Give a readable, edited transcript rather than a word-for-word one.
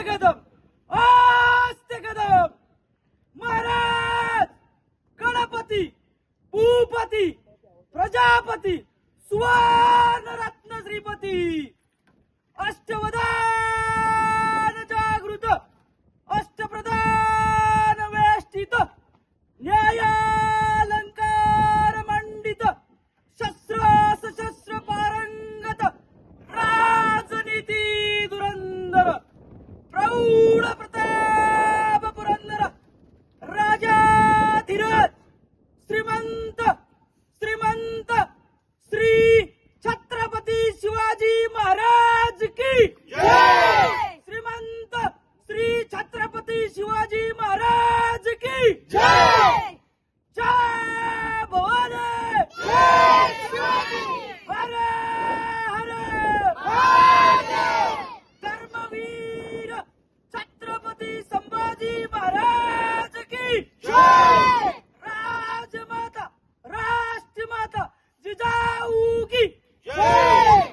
कदम आस्ते कदम महाराज गणपती भूपती प्रजापती सुवर्ण रत्न श्रीपती अष्टवदान जागृत अष्टप्रधान वेष्टित न्यायालंकार मंडित शस्त्र सशस्त्र पारंगत राजनीती धुरंधर प्रौढ प्रताप पुरंदर राजाधिराज श्रीमंत श्रीमंत श्री छत्रपती शिवाजी महाराज की जय। श्रीमंत श्री छत्रपती शिवाजी महाराज की जय। जय भवानी जय शिवाजी हर हर महादेव। धर्मवीर छत्रपती संभाजी महाराज की जय। राजमाता राष्ट्रमाता जिजाऊ की जय।